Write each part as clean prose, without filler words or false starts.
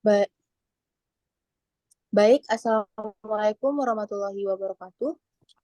Ba- Baik, Assalamualaikum warahmatullahi wabarakatuh.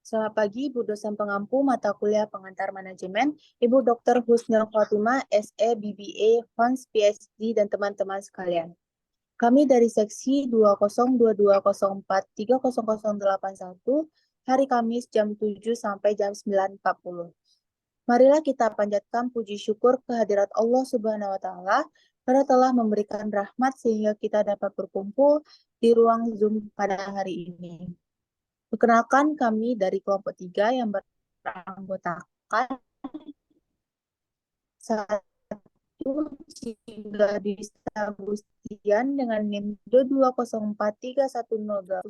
Selamat pagi, Ibu dosen pengampu mata kuliah pengantar manajemen, Ibu Dr. Husnul Khotimah, SE, BBA, Hons, PhD, dan teman-teman sekalian. Kami dari seksi 202204300881, hari Kamis jam 7 sampai jam 9.40. Marilah kita panjatkan puji syukur kehadirat Allah Subhanahu wa Ta'ala karena telah memberikan rahmat sehingga kita dapat berkumpul di ruang Zoom pada hari ini. Perkenalkan kami dari kelompok 3 yang beranggotakan satu Cingga Dista Gustian dengan NIM 204310210.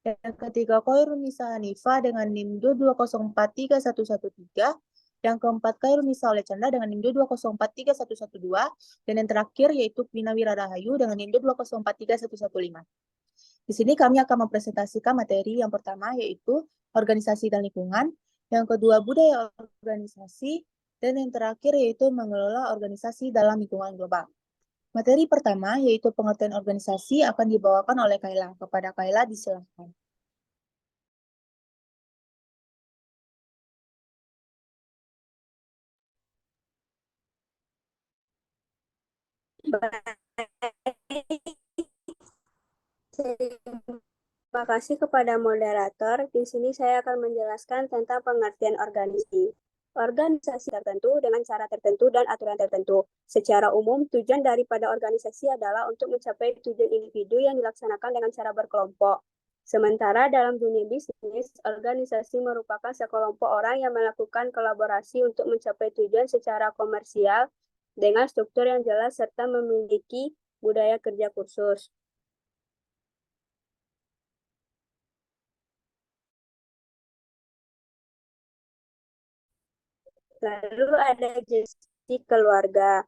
Yang ketiga, Khairunisa Hanifah dengan NIM 220431113. Yang keempat, Khairunisa Oleh Chandra dengan NIM 220431112. Dan yang terakhir yaitu Pina Wirarahayu dengan NIM 220431115. Di sini kami akan mempresentasikan materi yang pertama yaitu organisasi dan lingkungan, yang kedua budaya organisasi, dan yang terakhir yaitu mengelola organisasi dalam lingkungan global. Materi pertama yaitu pengertian organisasi akan dibawakan oleh Kaila. Kepada Kaila disilakan. Terima kasih kepada moderator. Di sini saya akan menjelaskan tentang pengertian organisasi. Organisasi tertentu dengan cara tertentu dan aturan tertentu. Secara umum, tujuan daripada organisasi adalah untuk mencapai tujuan individu yang dilaksanakan dengan cara berkelompok. Sementara dalam dunia bisnis, organisasi merupakan sekelompok orang yang melakukan kolaborasi untuk mencapai tujuan secara komersial dengan struktur yang jelas serta memiliki budaya kerja khusus. Lalu ada jenis keluarga.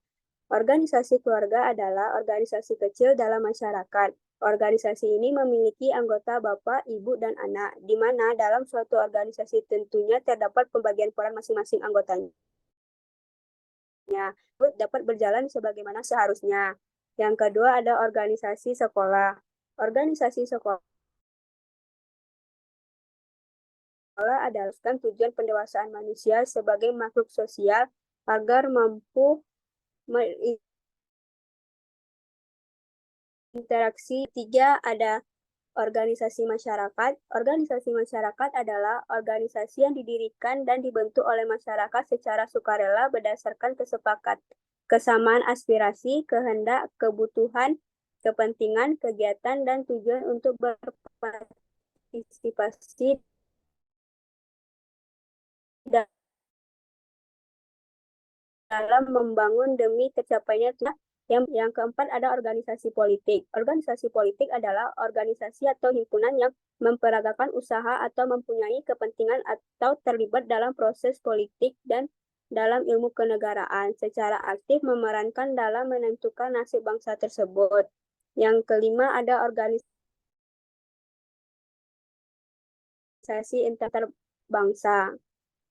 Organisasi keluarga adalah organisasi kecil dalam masyarakat. Organisasi ini memiliki anggota bapak, ibu, dan anak, di mana dalam suatu organisasi tentunya terdapat pembagian peran masing-masing anggotanya dapat berjalan sebagaimana seharusnya. Yang kedua ada organisasi sekolah. Organisasi sekolah adalah tujuan pendewasaan manusia sebagai makhluk sosial agar mampu interaksi. Tiga, ada organisasi masyarakat. Organisasi masyarakat adalah organisasi yang didirikan dan dibentuk oleh masyarakat secara sukarela berdasarkan kesamaan aspirasi, kehendak, kebutuhan, kepentingan, kegiatan, dan tujuan untuk berpartisipasi dalam membangun demi tercapainya. Yang keempat ada organisasi politik. Organisasi politik adalah organisasi atau himpunan yang memperagakan usaha atau mempunyai kepentingan atau terlibat dalam proses politik dan dalam ilmu kenegaraan secara aktif memerankan dalam menentukan nasib bangsa tersebut. Yang kelima ada organisasi antar bangsa.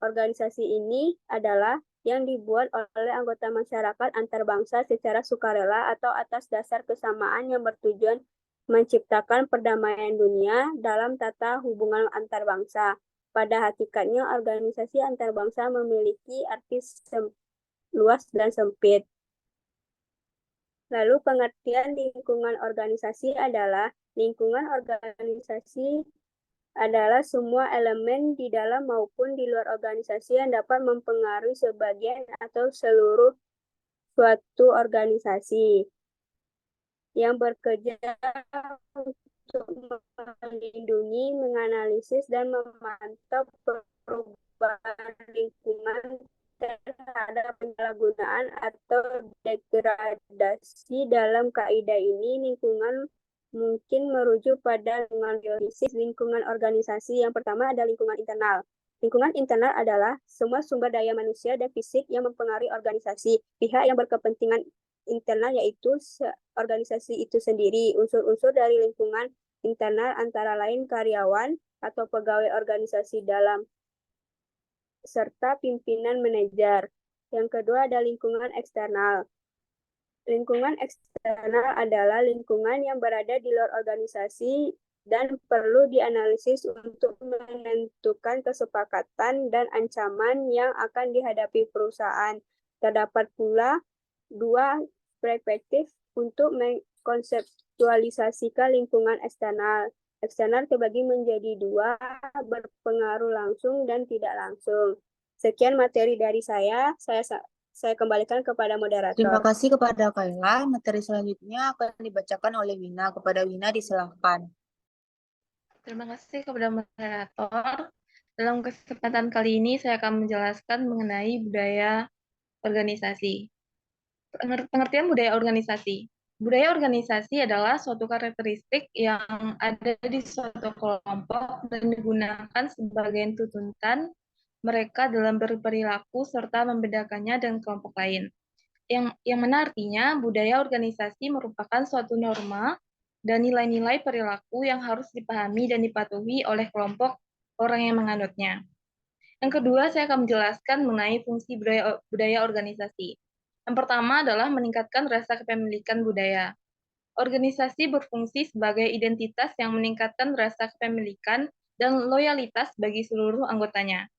Organisasi ini adalah yang dibuat oleh anggota masyarakat antar bangsa secara sukarela atau atas dasar kesamaan yang bertujuan menciptakan perdamaian dunia dalam tata hubungan antar bangsa. Pada hakikatnya, organisasi antar bangsa memiliki arti luas dan sempit. Lalu pengertian lingkungan organisasi adalah lingkungan organisasi adalah semua elemen di dalam maupun di luar organisasi yang dapat mempengaruhi sebagian atau seluruh suatu organisasi yang bekerja untuk melindungi, menganalisis, dan memantau perubahan lingkungan terhadap penyalahgunaan atau degradasi. Dalam kaidah ini, lingkungan mungkin merujuk pada lingkungan biologis, lingkungan organisasi. Yang pertama ada lingkungan internal. Lingkungan internal adalah semua sumber daya manusia dan fisik yang mempengaruhi organisasi. Pihak yang berkepentingan internal yaitu organisasi itu sendiri. Unsur-unsur dari lingkungan internal antara lain karyawan atau pegawai organisasi dalam serta pimpinan manajer. Yang kedua ada lingkungan eksternal. Lingkungan eksternal adalah lingkungan yang berada di luar organisasi dan perlu dianalisis untuk menentukan kesepakatan dan ancaman yang akan dihadapi perusahaan. Terdapat pula dua perspektif untuk mengkonseptualisasikan lingkungan eksternal. Eksternal terbagi menjadi dua, berpengaruh langsung dan tidak langsung. Sekian materi dari saya kembalikan kepada Terima moderator. kasih kepada Kayla. Materi selanjutnya akan dibacakan oleh Wina. Kepada Wina disilahkan. Terima kasih kepada moderator. Dalam kesempatan kali ini saya akan menjelaskan mengenai budaya organisasi. Pengertian budaya organisasi. Budaya organisasi adalah suatu karakteristik yang ada di suatu kelompok dan digunakan sebagai tuntutan mereka dalam berperilaku serta membedakannya dengan kelompok lain. Yang mana artinya budaya organisasi merupakan suatu norma dan nilai-nilai perilaku yang harus dipahami dan dipatuhi oleh kelompok orang yang menganutnya. Yang kedua, saya akan menjelaskan mengenai fungsi budaya organisasi. Yang pertama adalah meningkatkan rasa kepemilikan budaya. Organisasi berfungsi sebagai identitas yang meningkatkan rasa kepemilikan dan loyalitas bagi seluruh anggotanya.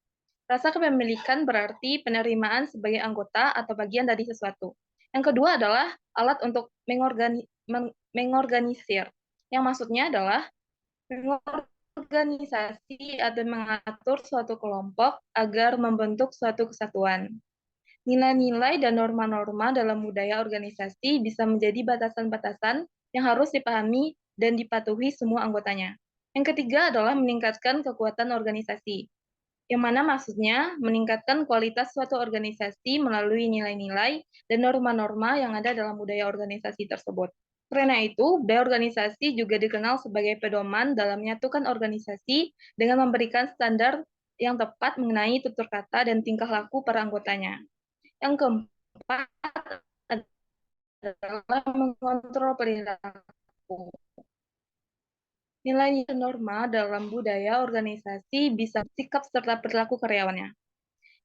Rasa kepemilikan berarti penerimaan sebagai anggota atau bagian dari sesuatu. Yang kedua adalah alat untuk mengorganisir, yang maksudnya adalah mengorganisasi atau mengatur suatu kelompok agar membentuk suatu kesatuan. Nilai-nilai dan norma-norma dalam budaya organisasi bisa menjadi batasan-batasan yang harus dipahami dan dipatuhi semua anggotanya. Yang ketiga adalah meningkatkan kekuatan organisasi, yang mana maksudnya meningkatkan kualitas suatu organisasi melalui nilai-nilai dan norma-norma yang ada dalam budaya organisasi tersebut. Karena itu, budaya organisasi juga dikenal sebagai pedoman dalam menyatukan organisasi dengan memberikan standar yang tepat mengenai tutur kata dan tingkah laku para anggotanya. Yang keempat adalah mengontrol perilaku. Nilai norma dalam budaya organisasi bisa sikap serta perilaku karyawannya.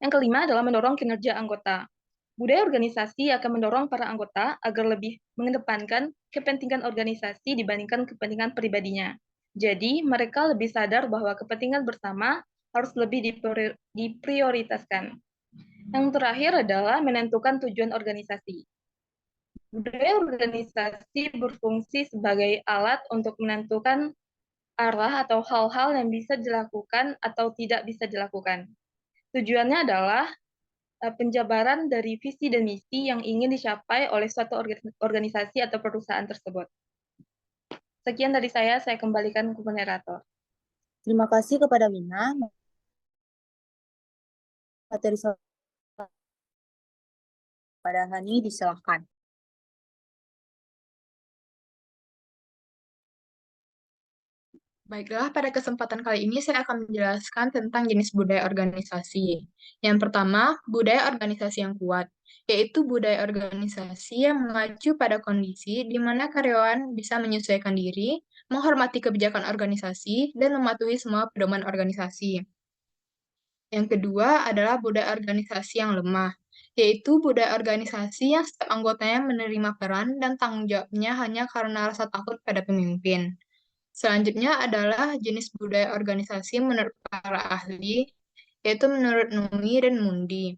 Yang kelima adalah mendorong kinerja anggota. Budaya organisasi akan mendorong para anggota agar lebih mengedepankan kepentingan organisasi dibandingkan kepentingan pribadinya. Jadi, mereka lebih sadar bahwa kepentingan bersama harus lebih diprioritaskan. Yang terakhir adalah menentukan tujuan organisasi. Budaya organisasi berfungsi sebagai alat untuk menentukan arah atau hal-hal yang bisa dilakukan atau tidak bisa dilakukan. Tujuannya adalah penjabaran dari visi dan misi yang ingin dicapai oleh suatu organisasi atau perusahaan tersebut. Sekian dari saya kembalikan ke moderator. Terima kasih kepada Wina. Materi selanjutnya kepada Hani disilahkan. Baiklah, pada kesempatan kali ini saya akan menjelaskan tentang jenis budaya organisasi. Yang pertama, budaya organisasi yang kuat, yaitu budaya organisasi yang mengacu pada kondisi di mana karyawan bisa menyesuaikan diri, menghormati kebijakan organisasi, dan mematuhi semua pedoman organisasi. Yang kedua adalah budaya organisasi yang lemah, yaitu budaya organisasi yang setiap anggotanya menerima peran dan tanggung jawabnya hanya karena rasa takut pada pemimpin. Selanjutnya adalah jenis budaya organisasi menurut para ahli, yaitu menurut Numi dan Mundi.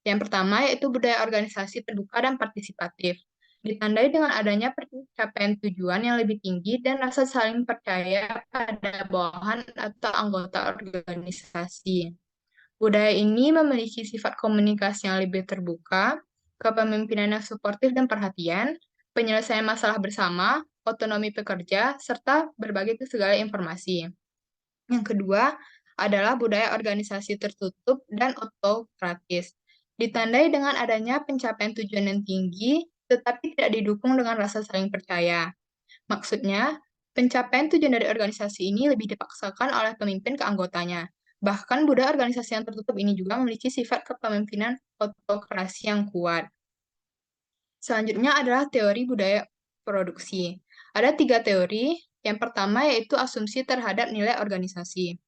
Yang pertama yaitu budaya organisasi terbuka dan partisipatif, ditandai dengan adanya pencapaian tujuan yang lebih tinggi dan rasa saling percaya pada bawahan atau anggota organisasi. Budaya ini memiliki sifat komunikasi yang lebih terbuka, kepemimpinan yang suportif dan perhatian, penyelesaian masalah bersama, otonomi pekerja, serta berbagi segala informasi. Yang kedua adalah budaya organisasi tertutup dan autokratis, ditandai dengan adanya pencapaian tujuan yang tinggi, tetapi tidak didukung dengan rasa saling percaya. Maksudnya, pencapaian tujuan dari organisasi ini lebih dipaksakan oleh pemimpin ke anggotanya. Bahkan budaya organisasi yang tertutup ini juga memiliki sifat kepemimpinan autokrasi yang kuat. Selanjutnya adalah teori budaya produksi. Ada 3 teori. Yang pertama yaitu asumsi terhadap nilai organisasi.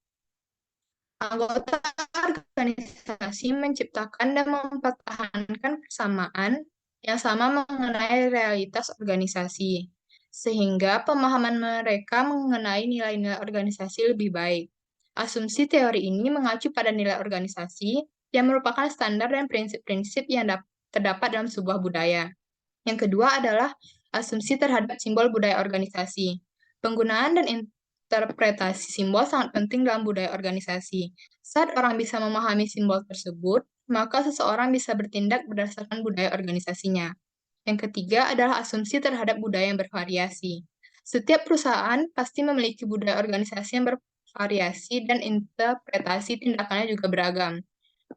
Anggota organisasi menciptakan dan mempertahankan persamaan yang sama mengenai realitas organisasi, sehingga pemahaman mereka mengenai nilai-nilai organisasi lebih baik. Asumsi teori ini mengacu pada nilai organisasi yang merupakan standar dan prinsip-prinsip yang terdapat dalam sebuah budaya. Yang kedua adalah asumsi terhadap simbol budaya organisasi. Penggunaan dan interpretasi simbol sangat penting dalam budaya organisasi. Saat orang bisa memahami simbol tersebut, maka seseorang bisa bertindak berdasarkan budaya organisasinya. Yang ketiga adalah asumsi terhadap budaya yang bervariasi. Setiap perusahaan pasti memiliki budaya organisasi yang bervariasi dan interpretasi tindakannya juga beragam.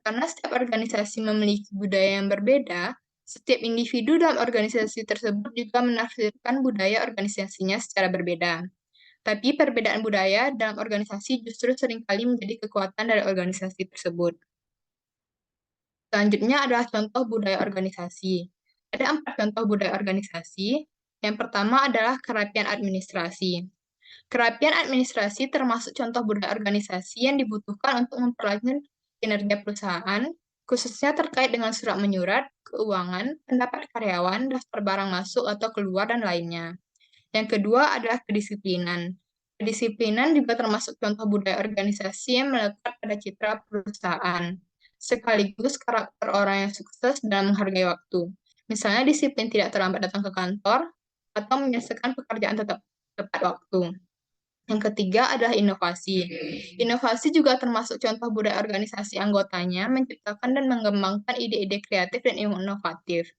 Karena setiap organisasi memiliki budaya yang berbeda, setiap individu dalam organisasi tersebut juga menafsirkan budaya organisasinya secara berbeda. Tapi perbedaan budaya dalam organisasi justru seringkali menjadi kekuatan dari organisasi tersebut. Selanjutnya adalah contoh budaya organisasi. Ada 4 contoh budaya organisasi. Yang pertama adalah kerapian administrasi. Kerapian administrasi termasuk contoh budaya organisasi yang dibutuhkan untuk memperlancar kinerja perusahaan, khususnya terkait dengan surat menyurat, keuangan, pendapat karyawan, daftar barang masuk atau keluar, dan lainnya. Yang kedua adalah kedisiplinan. Kedisiplinan juga termasuk contoh budaya organisasi yang melekat pada citra perusahaan, sekaligus karakter orang yang sukses dalam menghargai waktu. Misalnya disiplin tidak terlambat datang ke kantor, atau menyelesaikan pekerjaan tepat waktu. Yang ketiga adalah inovasi. Inovasi juga termasuk contoh budaya organisasi anggotanya menciptakan dan mengembangkan ide-ide kreatif dan inovatif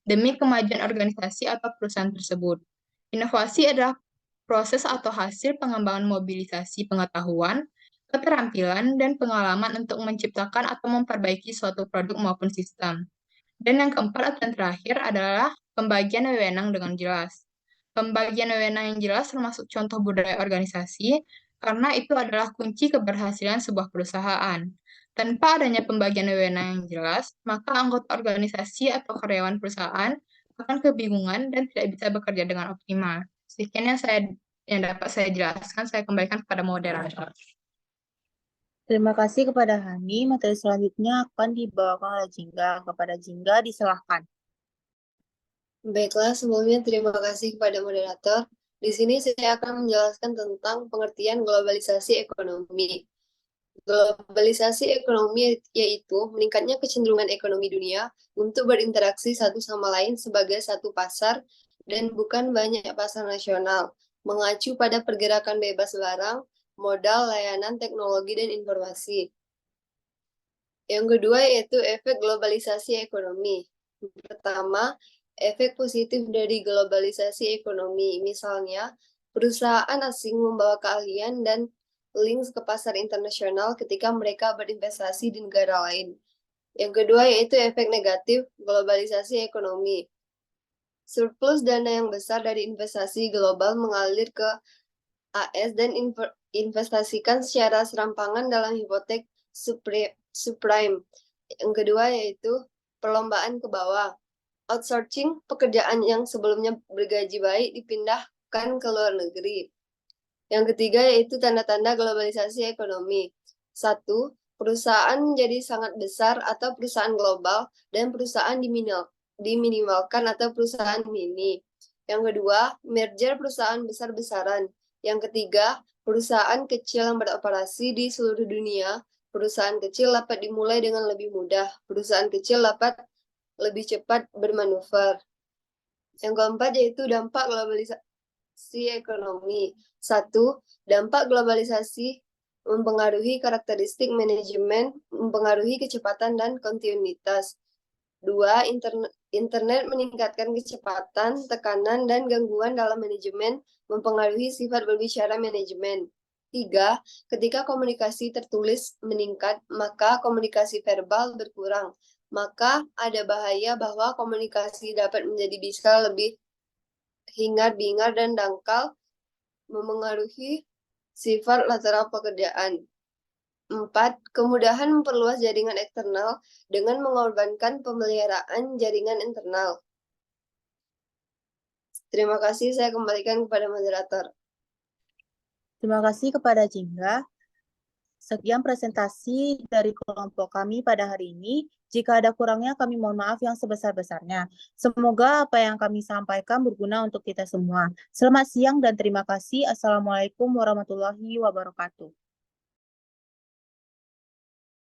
demi kemajuan organisasi atau perusahaan tersebut. Inovasi adalah proses atau hasil pengembangan mobilisasi pengetahuan, keterampilan, dan pengalaman untuk menciptakan atau memperbaiki suatu produk maupun sistem. Dan yang keempat dan terakhir adalah pembagian wewenang dengan jelas. Pembagian wewenang yang jelas termasuk contoh budaya organisasi, karena itu adalah kunci keberhasilan sebuah perusahaan. Tanpa adanya pembagian wewenang yang jelas, maka anggota organisasi atau karyawan perusahaan akan kebingungan dan tidak bisa bekerja dengan optimal. Sekian yang dapat saya jelaskan, saya kembalikan kepada moderator. Terima kasih kepada Hani. Materi selanjutnya akan dibawakan oleh Jingga. Kepada Jingga, disilahkan. Baiklah, sebelumnya terima kasih kepada moderator. Di sini saya akan menjelaskan tentang pengertian globalisasi ekonomi. Globalisasi ekonomi yaitu meningkatnya kecenderungan ekonomi dunia untuk berinteraksi satu sama lain sebagai satu pasar dan bukan banyak pasar nasional, mengacu pada pergerakan bebas barang, modal, layanan, teknologi, dan informasi. Yang kedua yaitu efek globalisasi ekonomi. Pertama, efek positif dari globalisasi ekonomi, misalnya perusahaan asing membawa keahlian dan link ke pasar internasional ketika mereka berinvestasi di negara lain. Yang kedua yaitu efek negatif globalisasi ekonomi. Surplus dana yang besar dari investasi global mengalir ke AS dan investasikan secara serampangan dalam hipotek subprime. Yang kedua yaitu perlombaan ke bawah. Outsourcing pekerjaan yang sebelumnya bergaji baik dipindahkan ke luar negeri. Yang ketiga yaitu tanda-tanda globalisasi ekonomi. 1. Perusahaan menjadi sangat besar atau perusahaan global dan perusahaan diminimalkan atau perusahaan mini. Yang kedua, merger perusahaan besar-besaran. Yang ketiga, perusahaan kecil yang beroperasi di seluruh dunia. Perusahaan kecil dapat dimulai dengan lebih mudah. Perusahaan kecil dapat lebih cepat bermanuver. Yang keempat yaitu dampak globalisasi ekonomi. 1. Dampak globalisasi mempengaruhi karakteristik manajemen, mempengaruhi kecepatan dan kontinuitas. 2. Internet meningkatkan kecepatan, tekanan, dan gangguan dalam manajemen, mempengaruhi sifat berbicara manajemen. 3. Ketika komunikasi tertulis meningkat, maka komunikasi verbal berkurang. Maka ada bahaya bahwa komunikasi dapat bisa lebih hingar-bingar dan dangkal, memengaruhi sifat lateral pekerjaan. 4. Kemudahan memperluas jaringan eksternal dengan mengorbankan pemeliharaan jaringan internal. Terima kasih, saya kembalikan kepada moderator. Terima kasih kepada Jingga. Sekian presentasi dari kelompok kami pada hari ini. Jika ada kurangnya, kami mohon maaf yang sebesar-besarnya. Semoga apa yang kami sampaikan berguna untuk kita semua. Selamat siang dan terima kasih. Assalamualaikum warahmatullahi wabarakatuh.